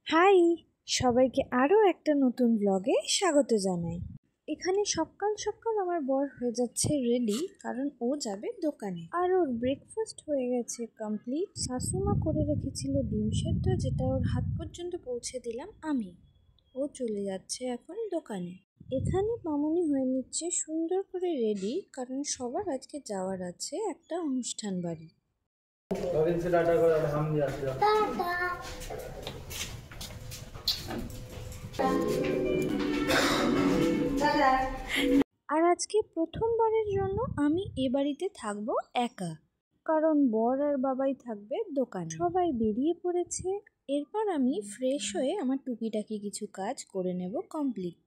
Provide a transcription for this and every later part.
High, সবাইকে আরও একটা নতুন ব্লগে স্বাগত জানাই। এখানে সকাল সকাল আমার বর হয়ে যাচ্ছে রেডি, কারণ ও যাবে দোকানে। আর ওর ব্রেকফাস্ট হয়ে গেছে কমপ্লিট। শাশুমা করে রেখেছিল ডিম সেদ্ধ, যেটা ওর হাত পর্যন্ত পৌঁছে দিলাম আমি। ও চলে যাচ্ছে এখন দোকানে। এখানে মামনি হয়ে নিচ্ছে সুন্দর করে রেডি, কারণ সবার আজকে যাওয়ার আছে একটা অনুষ্ঠান বাড়ি। আর আজকে প্রথমবারের জন্য আমি এ বাড়িতে থাকবো একা, কারণ বর আর বাবাই থাকবে দোকানে। সবাই বেরিয়ে পড়েছে। এরপর আমি ফ্রেশ হয়ে আমার টুকিটাকি কিছু কাজ করে নেব কমপ্লিট।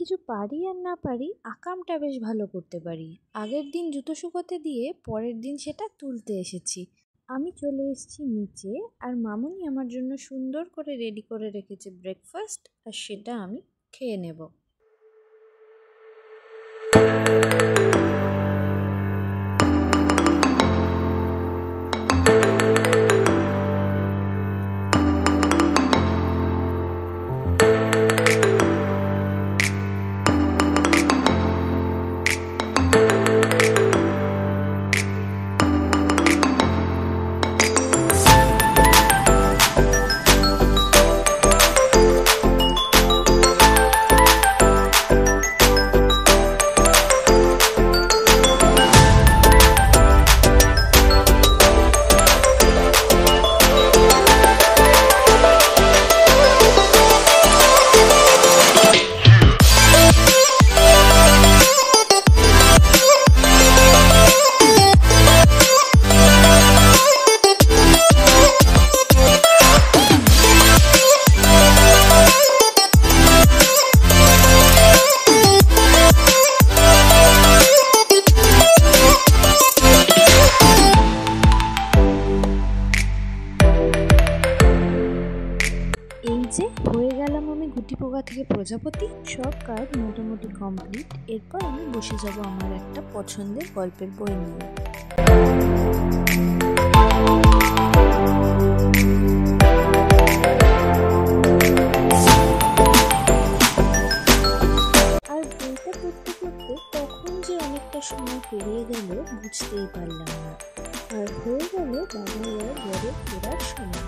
কিছু পারি আর না পারি, আকামটা বেশ ভালো করতে পারি। আগের দিন জুতো শুকোতে দিয়ে পরের দিন সেটা তুলতে এসেছি। আমি চলে এসেছি নিচে, আর মামুনি আমার জন্য সুন্দর করে রেডি করে রেখেছে ব্রেকফাস্ট, আর সেটা আমি খেয়ে নেব। হয়ে গেলাম আমি গুটি পোকা থেকে প্রজাপতি। সব কাজ মোটামুটি কমপ্লিট। এরপর আমি বসে যাব আমার একটা পছন্দের গল্পের বই নিয়ে। আর বইটা পড়তে পড়তে কখন যে অনেকটা সময় পেরিয়ে গেল বুঝতেই পারলাম না। আর হয়ে গেল বাবা আর বরের ফেরার সময়।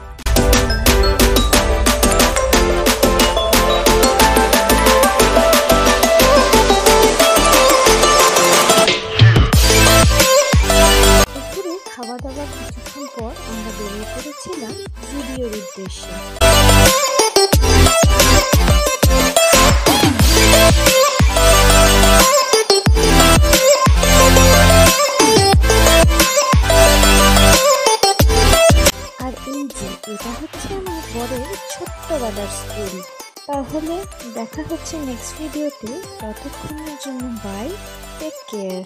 খাওয়া দাওয়ার কিছুক্ষণ পর আমরা বেরিয়ে করেছিলাম জুডিওর উদ্দেশ্যে। আর এই যে এটা হচ্ছে আমার বরের ছোট্টবেলার স্কুল। তাহলে দেখা হচ্ছে নেক্সট ভিডিওতে, ততক্ষণের জন্য বাই, টেক কেয়ার।